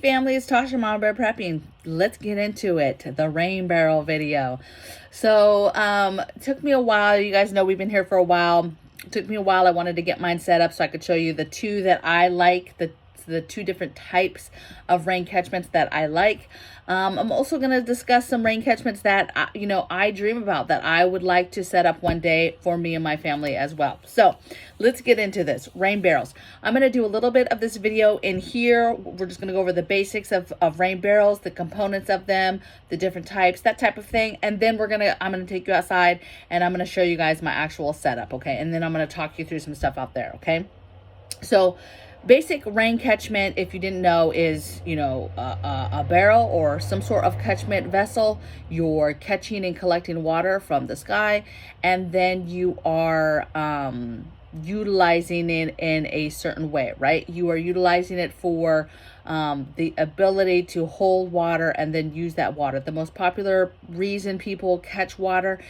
family, it's Tasha Mama Bear Prepping. Let's get into it. The rain barrel video. So it took me a while. You guys know we've been here for a while. It took me a while. I wanted to get mine set up so I could show you the two that I like, the two different types of rain catchments that I like. I'm also going to discuss some rain catchments that I dream about, that I would like to set up one day for me and my family as well. So let's get into this. Rain barrels. I'm going to do a little bit of this video in here. We're just going to go over the basics of rain barrels, the components of them, the different types, that type of thing. And then I'm going to take you outside and I'm going to show you guys my actual setup. Okay. And then I'm going to talk you through some stuff out there. Okay. So basic rain catchment, if you didn't know, is, a barrel or some sort of catchment vessel. You're catching and collecting water from the sky, and then you are utilizing it in a certain way, right? You are utilizing it for the ability to hold water and then use that water. The most popular reason people catch water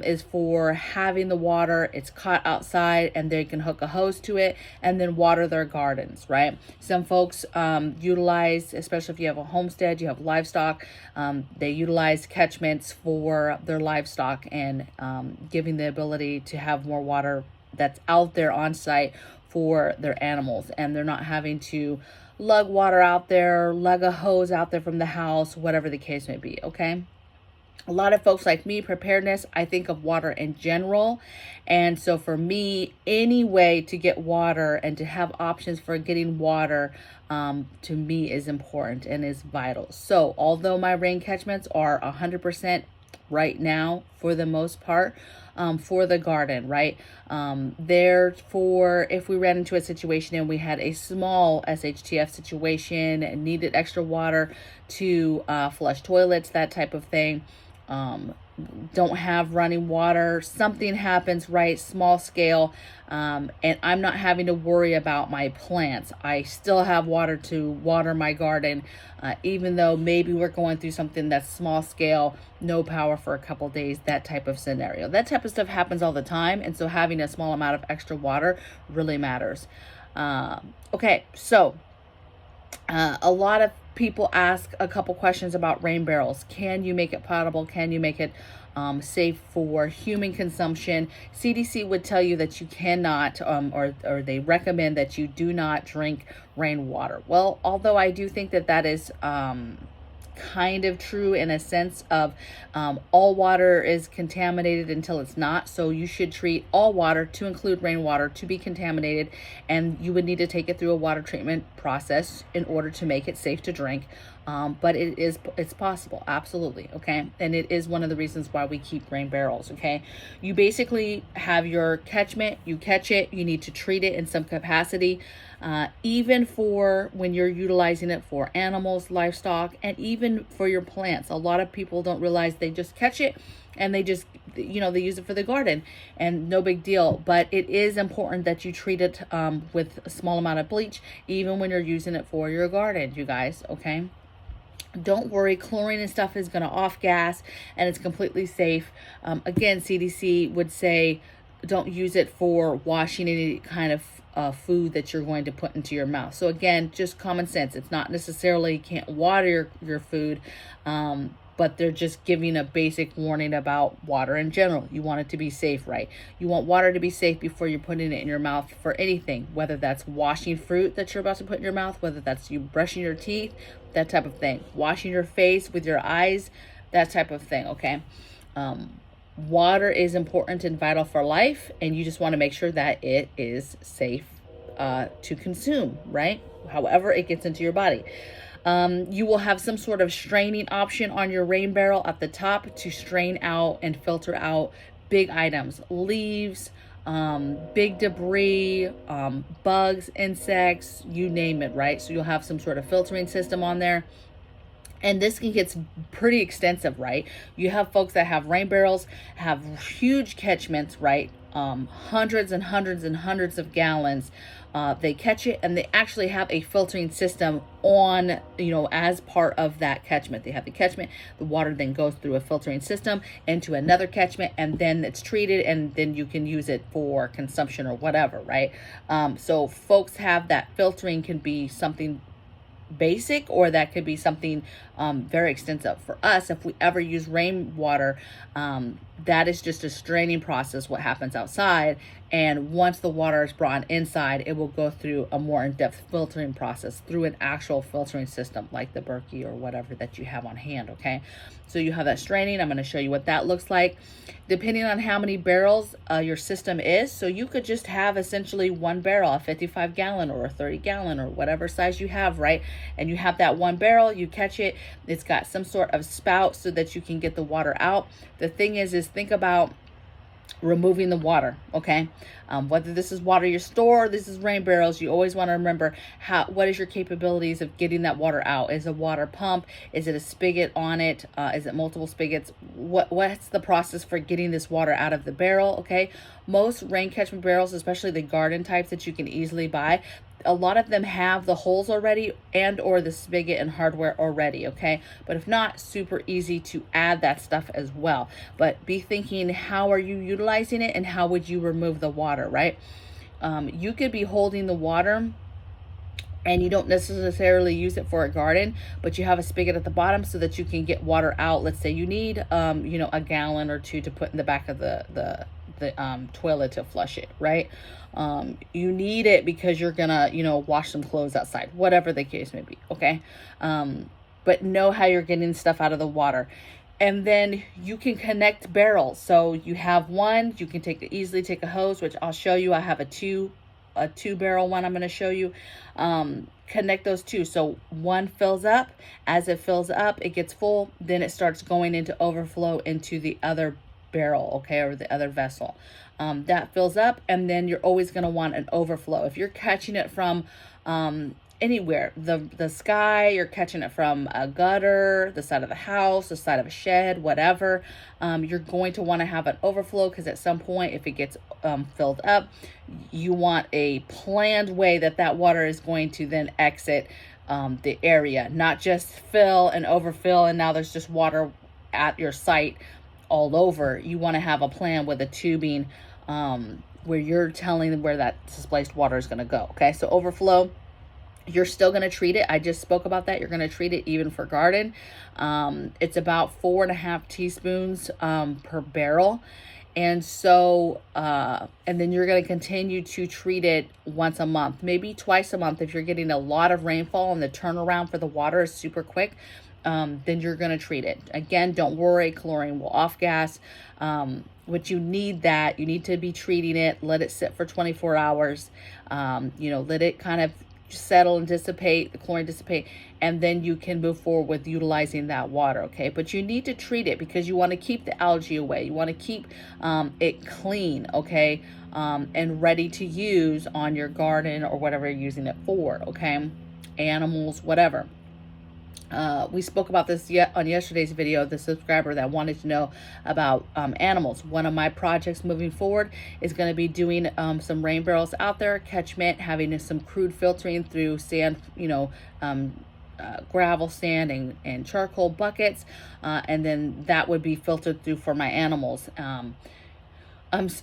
is for having the water. It's caught outside and they can hook a hose to it and then water their gardens, right? Some folks utilize, especially if you have a homestead, you have livestock, they utilize catchments for their livestock and giving the ability to have more water that's out there on site for their animals, and they're not having to lug water out there, lug a hose out there from the house, whatever the case may be. Okay. A lot of folks like me, preparedness, I think of water in general. And so for me, any way to get water and to have options for getting water, to me is important and is vital. So although my rain catchments are 100% right now, for the most part, for the garden, right? Therefore, if we ran into a situation and we had a small SHTF situation and needed extra water to flush toilets, that type of thing, don't have running water, something happens, right? Small scale, and I'm not having to worry about my plants. I still have water to water my garden, even though maybe we're going through something that's small scale, no power for a couple days, that type of scenario. That type of stuff happens all the time, and so having a small amount of extra water really matters. Okay, so a lot of people ask a couple questions about rain barrels. Can you make it potable? Can you make it safe for human consumption? CDC would tell you that you cannot, or they recommend that you do not drink rainwater. Well, although I do think that is kind of true in a sense of all water is contaminated until it's not. So you should treat all water, to include rainwater, to be contaminated, and you would need to take it through a water treatment process in order to make it safe to drink. But it's possible, absolutely. Okay. And it is one of the reasons why we keep rain barrels. Okay. You basically have your catchment, you catch it, you need to treat it in some capacity, even for when you're utilizing it for animals, livestock, and even for your plants. A lot of people don't realize they just catch it and they just, they use it for the garden and no big deal. But it is important that you treat it with a small amount of bleach, even when you're using it for your garden, you guys. Okay. Don't worry, chlorine and stuff is going to off gas and it's completely safe. Again, CDC would say don't use it for washing any kind of food that you're going to put into your mouth. So again, just common sense. It's not necessarily can't water your food, but they're just giving a basic warning about water in general. You want it to be safe, right? You want water to be safe before you're putting it in your mouth for anything, whether that's washing fruit that you're about to put in your mouth, whether that's you brushing your teeth, that type of thing, washing your face with your eyes, that type of thing. Okay. Water is important and vital for life, and you just want to make sure that it is safe to consume, right? However it gets into your body. You will have some sort of straining option on your rain barrel at the top to strain out and filter out big items, leaves, big debris, bugs, insects, you name it, right? So you'll have some sort of filtering system on there. And this can get pretty extensive, right? You have folks that have rain barrels, have huge catchments, right? Hundreds and hundreds and hundreds of gallons. They catch it and they actually have a filtering system on, as part of that catchment. They have the catchment, the water then goes through a filtering system into another catchment, and then it's treated, and then you can use it for consumption or whatever, right? So folks have that filtering can be something basic, or that could be something very extensive. For us, if we ever use rainwater, that is just a straining process, what happens outside. And once the water is brought inside, it will go through a more in-depth filtering process through an actual filtering system like the Berkey or whatever that you have on hand, okay? So you have that straining. I'm going to show you what that looks like. Depending on how many barrels your system is, so you could just have essentially one barrel, a 55-gallon or a 30-gallon or whatever size you have, right? And you have that one barrel, you catch it, it's got some sort of spout so that you can get the water out. The thing is think about removing the water, okay? Whether this is water you store, this is rain barrels, you always want to remember what is your capabilities of getting that water out. Is a water pump? Is it a spigot on it? Is it multiple spigots? What's the process for getting this water out of the barrel, okay? Most rain catchment barrels, especially the garden types that you can easily buy, a lot of them have the holes already and or the spigot and hardware already, okay? But if not, super easy to add that stuff as well. But be thinking, how are you utilizing it and how would you remove the water, right? You could be holding the water and you don't necessarily use it for a garden, but you have a spigot at the bottom so that you can get water out. Let's say you need, you know, a gallon or two to put in the back of the toilet to flush it, right? You need it because you're gonna, you know, wash some clothes outside, whatever the case may be, okay? But know how you're getting stuff out of the water. And then you can connect barrels. So you have one, you can easily take a hose, which I'll show you. I have a two barrel one I'm going to show you. Connect those two. So one fills up. As it fills up, it gets full. Then it starts going into overflow into the other barrel, okay, or the other vessel. That fills up, and then you're always going to want an overflow. If you're catching it from anywhere, the sky, you're catching it from a gutter, the side of the house, the side of a shed, whatever, you're going to want to have an overflow, because at some point, if it gets filled up, you want a planned way that water is going to then exit the area, not just fill and overfill and now there's just water at your site all over. You want to have a plan with a tubing where you're telling them where that displaced water is going to go, okay? So overflow, you're still going to treat it. I just spoke about that. You're going to treat it even for garden. It's about 4.5 teaspoons per barrel. And so, and then you're going to continue to treat it once a month, maybe twice a month. If you're getting a lot of rainfall and the turnaround for the water is super quick, then you're going to treat it. Again, don't worry, chlorine will off gas. What you need you need to be treating it, let it sit for 24 hours, you know, let it kind of settle and dissipate, the chlorine dissipate, and then you can move forward with utilizing that water, okay? But you need to treat it because you want to keep the algae away. You want to keep it clean, okay? And ready to use on your garden or whatever you're using it for, okay? Animals, whatever. We spoke about this on yesterday's video, the subscriber that wanted to know about animals. One of my projects moving forward is going to be doing some rain barrels out there, catchment, having some crude filtering through sand, you know, gravel, sand, and charcoal buckets, and then that would be filtered through for my animals.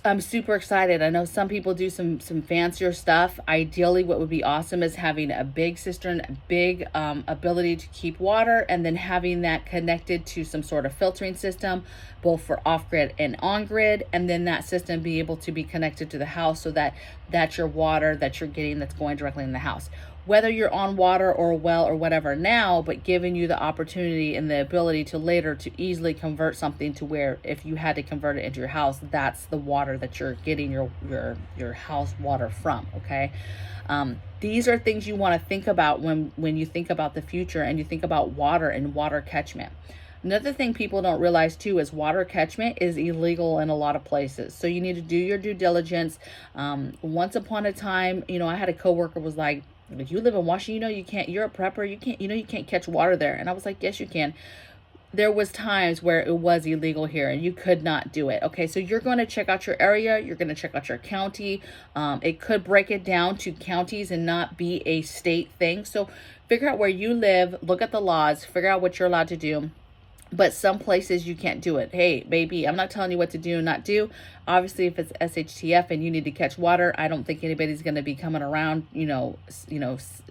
I'm super excited. I know some people do some fancier stuff. Ideally, what would be awesome is having a big cistern, a big ability to keep water, and then having that connected to some sort of filtering system, both for off-grid and on-grid, and then that system be able to be connected to the house so that that's your water that you're getting that's going directly in the house. Whether you're on water or a well or whatever now, but giving you the opportunity and the ability to later to easily convert something to where if you had to convert it into your house, that's the water that you're getting your house water from, okay? These are things you want to think about when you think about the future and you think about water and water catchment. Another thing people don't realize too is water catchment is illegal in a lot of places. So you need to do your due diligence. Once upon a time, you know, I had a coworker was like, if you live in Washington, you know, you can't, you're a prepper, you can't, you know, you can't catch water there. And I was like, yes, you can. There was times where it was illegal here and you could not do it. Okay, so you're going to check out your area. You're going to check out your county. It could break it down to counties and not be a state thing. So figure out where you live, look at the laws, figure out what you're allowed to do. But some places you can't do it. Hey, baby, I'm not telling you what to do and not do. Obviously, if it's SHTF and you need to catch water, I don't think anybody's going to be coming around,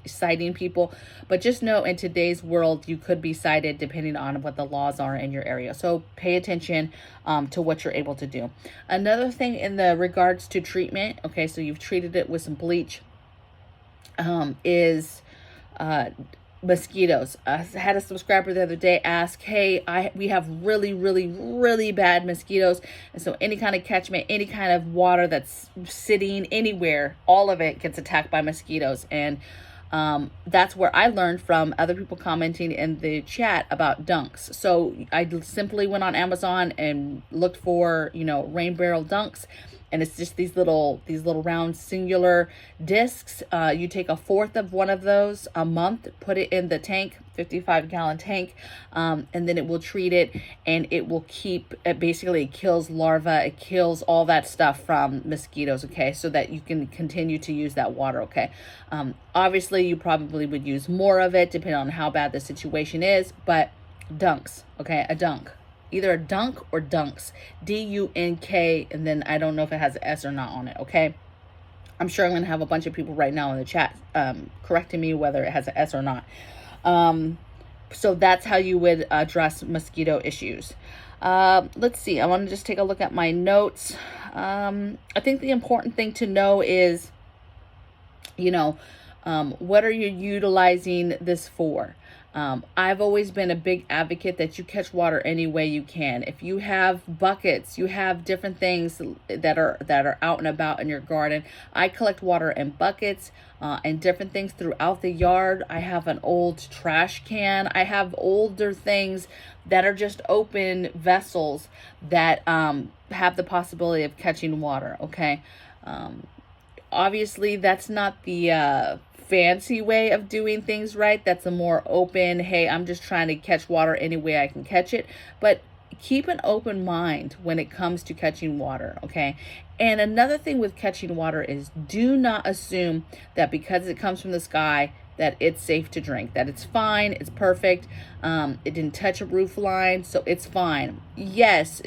citing people. But just know in today's world, you could be cited depending on what the laws are in your area. So pay attention to what you're able to do. Another thing in the regards to treatment, okay, so you've treated it with some bleach, is mosquitoes. I had a subscriber the other day ask, hey, we have really, really, really bad mosquitoes. And so any kind of catchment, any kind of water that's sitting anywhere, all of it gets attacked by mosquitoes. And that's where I learned from other people commenting in the chat about dunks. So I simply went on Amazon and looked for, rain barrel dunks. And it's just these little round singular discs. You take a fourth of one of those a month, put it in the tank, 55-gallon tank, and then it will treat it, and it will basically it kills larvae, it kills all that stuff from mosquitoes, okay, so that you can continue to use that water, okay. Obviously, you probably would use more of it depending on how bad the situation is, but dunks, okay, a dunk. Either a dunk or dunks, D-U-N-K, and then I don't know if it has an S or not on it, okay? I'm sure I'm going to have a bunch of people right now in the chat correcting me whether it has an S or not. So that's how you would address mosquito issues. Let's see. I want to just take a look at my notes. I think the important thing to know is, what are you utilizing this for? I've always been a big advocate that you catch water any way you can. If you have buckets, you have different things that are out and about in your garden. I collect water in buckets and different things throughout the yard. I have an old trash can. I have older things that are just open vessels that have the possibility of catching water, okay? Obviously, that's not the fancy way of doing things, right? That's a more open, hey, I'm just trying to catch water any way I can catch it. But keep an open mind when it comes to catching water, okay? And another thing with catching water is do not assume that because it comes from the sky that it's safe to drink, that it's fine, it's perfect, it didn't touch a roof line, so it's fine. Yes,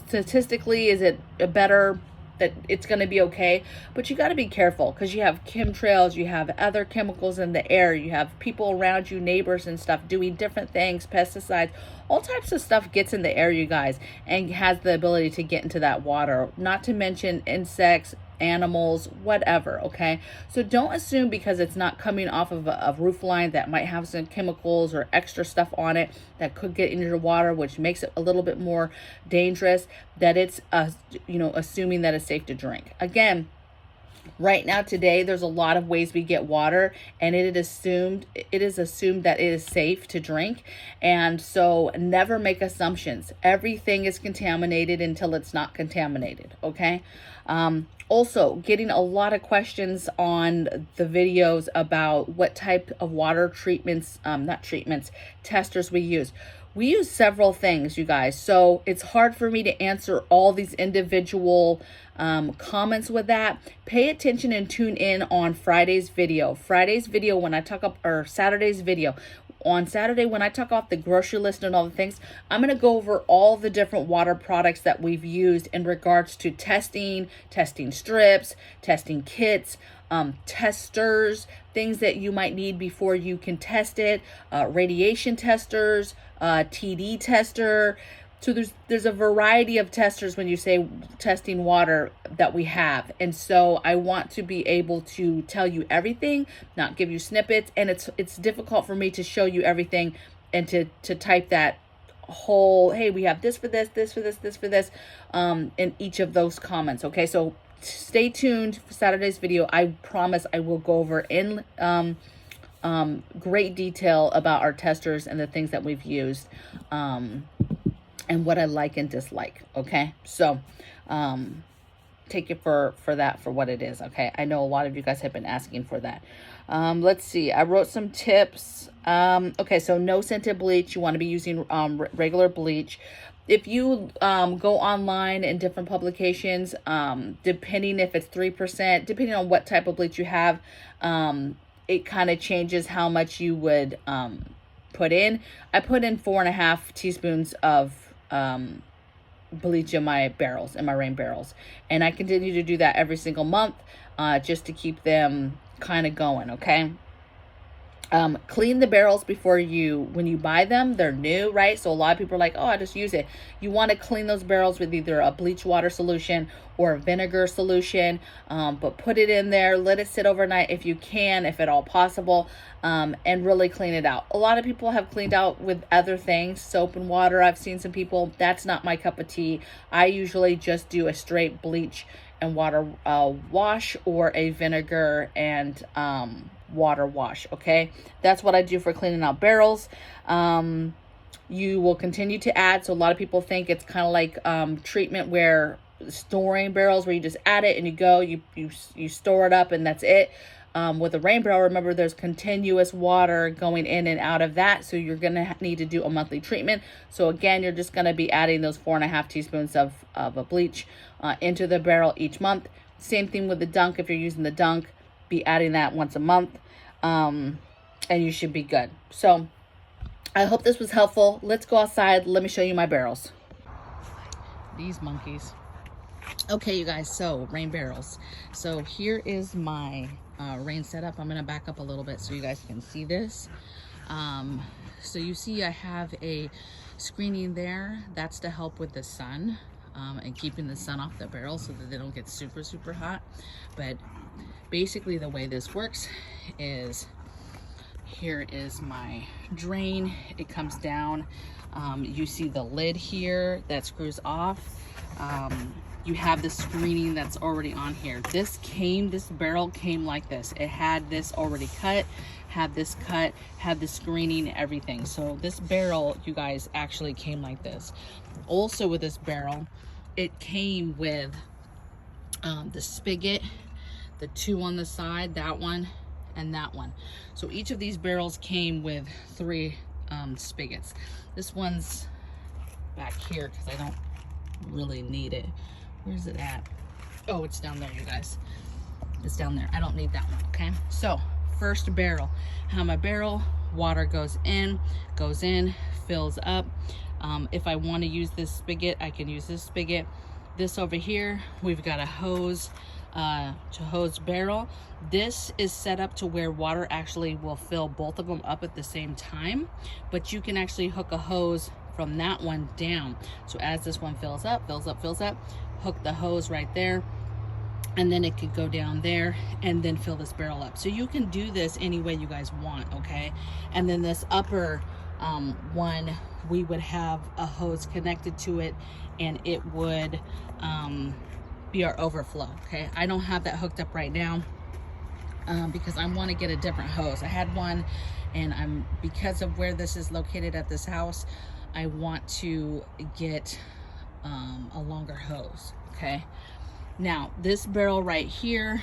statistically, is it a better that it's going to be okay, but you got to be careful because you have chemtrails, you have other chemicals in the air, you have people around you, neighbors and stuff doing different things, pesticides, all types of stuff gets in the air, you guys, and has the ability to get into that water, not to mention insects, animals, whatever, okay? So don't assume because it's not coming off of a roof line that might have some chemicals or extra stuff on it that could get into your water, which makes it a little bit more dangerous, that it's assuming that it's safe to drink. Again, right now today there's a lot of ways we get water, and it is assumed that it is safe to drink, and so never make assumptions. Everything is contaminated until it's not contaminated, okay? Also, getting a lot of questions on the videos about what type of water testers we use. We use several things, you guys. So it's hard for me to answer all these individual comments with that. Pay attention and tune in on Friday's video. Saturday's video. On Saturday, when I talk off the grocery list and all the things, I'm going to go over all the different water products that we've used in regards to testing strips, testing kits, testers, things that you might need before you can test it, radiation testers, TD tester. So there's a variety of testers when you say testing water that we have. And so I want to be able to tell you everything, not give you snippets. And it's difficult for me to show you everything and to type that whole, hey, we have this for this, this for this, this for this, in each of those comments. Okay, so stay tuned for Saturday's video. I promise I will go over in great detail about our testers and the things that we've used. And what I like and dislike, okay? So, take it for what it is, okay? I know a lot of you guys have been asking for that. Let's see. I wrote some tips. Okay, so no scented bleach. You want to be using regular bleach. If you go online in different publications, depending if it's 3%, depending on what type of bleach you have, it kind of changes how much you would put in. I put in 4.5 teaspoons of bleach in my barrels, in my rain barrels, and I continue to do that every single month, just to keep them kind of going. Okay. Clean the barrels before when you buy them. They're new, right? So a lot of people are like, oh, I just use it. You want to clean those barrels with either a bleach water solution or a vinegar solution, but put it in there, let it sit overnight if you can, if at all possible, and really clean it out. A lot of people have cleaned out with other things, soap and water. I've seen some people. That's not my cup of tea. I usually just do a straight bleach and water wash, or a vinegar and water wash. Okay, that's what I do for cleaning out barrels. You will continue to add. So a lot of people think it's kind of like treatment where storing barrels, where you just add it and you store it up and that's it. With a rain barrel, remember, there's continuous water going in and out of that, so you're gonna need to do a monthly treatment. So again, you're just gonna be adding those 4.5 teaspoons of a bleach into the barrel each month. Same thing with the dunk. If you're using the dunk, be adding that once a month, and you should be good. So I hope this was helpful. Let's go outside. Let me show you my barrels. These monkeys. Okay, you guys, so rain barrels. So here is my rain setup. I'm going to back up a little bit so you guys can see this. So you see I have a screening there. That's to help with the sun, and keeping the sun off the barrel so that they don't get super, super hot. But basically the way this works is, here is my drain. It comes down. You see the lid here that screws off. You have the screening that's already on here. This barrel came like this. It had this already cut, had this cut, had the screening, everything. So this barrel, you guys, actually came like this. Also with this barrel, it came with the spigot, the two on the side, that one and that one. So each of these barrels came with 3 spigots. This one's back here because I don't really need it. Where's it at? Oh, it's down there, you guys. It's down there. I don't need that one. Okay, so first barrel. How my barrel, water goes in, fills up. If I want to use this spigot, I can use this spigot. This over here, we've got a hose to hose barrel. This is set up to where water actually will fill both of them up at the same time, but you can actually hook a hose from that one down. So as this one fills up, hook the hose right there, and then it could go down there and then fill this barrel up. So you can do this any way you guys want, okay? And then this upper one, we would have a hose connected to it, and it would be our overflow. Okay, I don't have that hooked up right now because I want to get a different hose. I had one, and because of where this is located at this house, I want to get a longer hose. Okay, now this barrel right here,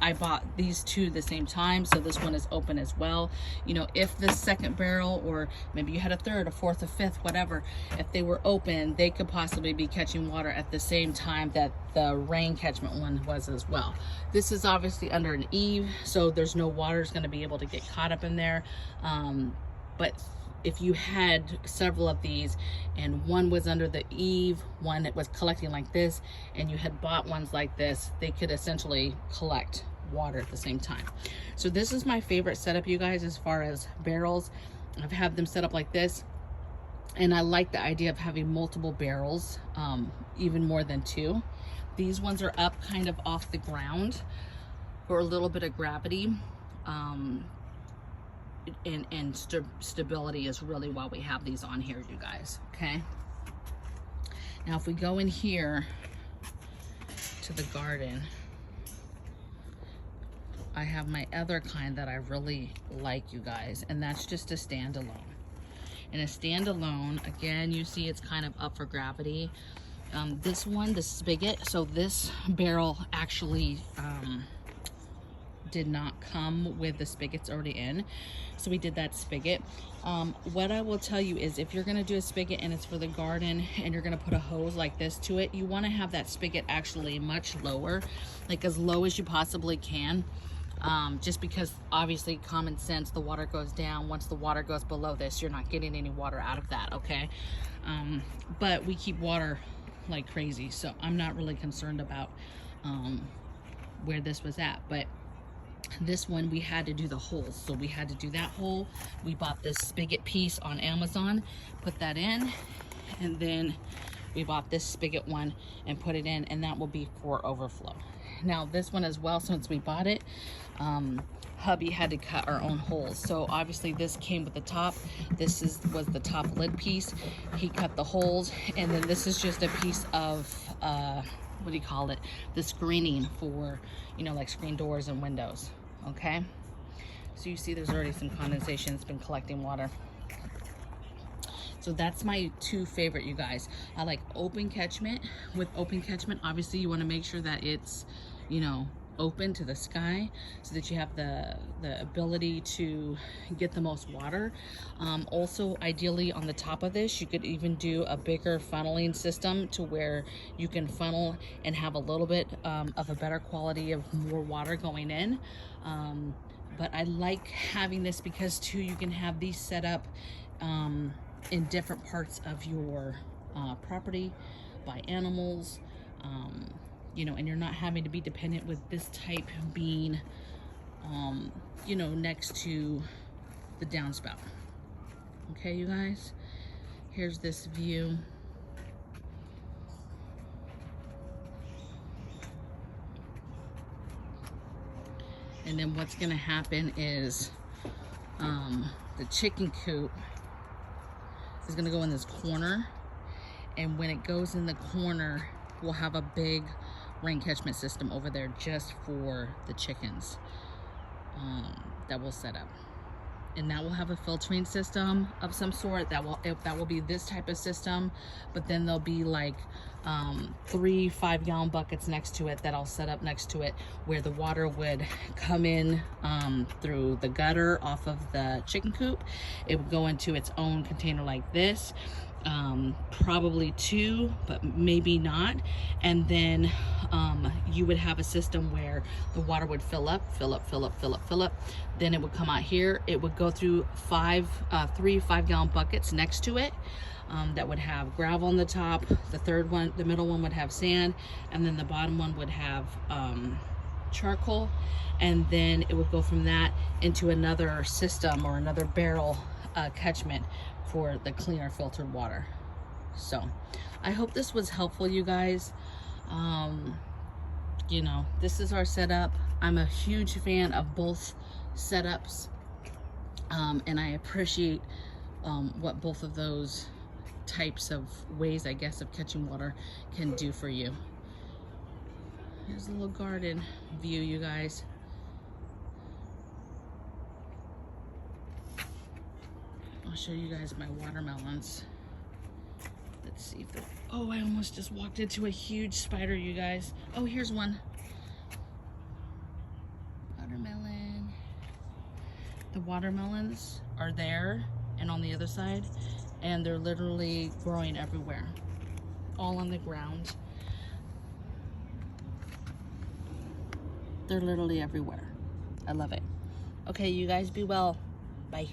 I bought these two at the same time, so this one is open as well. You know, if the second barrel, or maybe you had a third, a fourth, a fifth, whatever, if they were open, they could possibly be catching water at the same time that the rain catchment one was as well. This is obviously under an eave, so there's no water is going to be able to get caught up in there. But if you had several of these and one was under the eave, one that was collecting like this, and you had bought ones like this, they could essentially collect water at the same time. So this is my favorite setup, you guys, as far as barrels. I've had them set up like this, and I like the idea of having multiple barrels, even more than 2. These ones are up kind of off the ground for a little bit of gravity, and stability is really why we have these on here, you guys. Okay, now if we go in here to the garden, I have my other kind that I really like, you guys, and that's just a standalone. And a standalone, again, you see it's kind of up for gravity. This one, the spigot, so this barrel actually did not come with the spigots already in, so we did that spigot. What I will tell you is, if you're going to do a spigot and it's for the garden and you're going to put a hose like this to it, you want to have that spigot actually much lower, like as low as you possibly can, just because obviously common sense, the water goes down. Once the water goes below this, you're not getting any water out of that, okay? But we keep water like crazy, so I'm not really concerned about where this was at. But this one, we had to do the holes, so we had to do that hole. We bought this spigot piece on Amazon, put that in, and then we bought this spigot one and put it in, and that will be for overflow. Now this one as well, since we bought it, hubby had to cut our own holes. So obviously this came with the top. This was the top lid piece. He cut the holes, and then this is just a piece of what do you call it? The screening for, you know, like screen doors and windows. Okay. So you see there's already some condensation. It's been collecting water. So that's my two favorite, you guys. I like open catchment. With open catchment, obviously you want to make sure that it's, you know, open to the sky so that you have the ability to get the most water. Also, ideally on the top of this, you could even do a bigger funneling system to where you can funnel and have a little bit of a better quality of more water going in. But I like having this because too, you can have these set up in different parts of your property by animals, you know, and you're not having to be dependent with this type being, you know, next to the downspout. Okay, you guys, here's this view. And then what's gonna happen is the chicken coop is gonna go in this corner, and when it goes in the corner, we'll have a big rain catchment system over there just for the chickens that we'll set up, and that will have a filtering system of some sort. That will be this type of system, but then there'll be like 3 5-gallon buckets next to it that I'll set up next to it, where the water would come in through the gutter off of the chicken coop. It would go into its own container like this, probably 2, but maybe not. And then you would have a system where the water would fill up. Then it would come out here. It would go through 3 5-gallon buckets next to it that would have gravel on the top. The middle one would have sand, and then the bottom one would have charcoal. And then it would go from that into another system or another barrel catchment for the cleaner filtered water. So I hope this was helpful, you guys. You know, this is our setup. I'm a huge fan of both setups, and I appreciate what both of those types of ways, I guess, of catching water can do for you. Here's a little garden view, you guys. I'll show you guys my watermelons. Let's see if oh, I almost just walked into a huge spider, you guys. Oh, here's one. Watermelon. The watermelons are there and on the other side, and they're literally growing everywhere, all on the ground. They're literally everywhere. I love it. Okay, you guys, be well. Bye.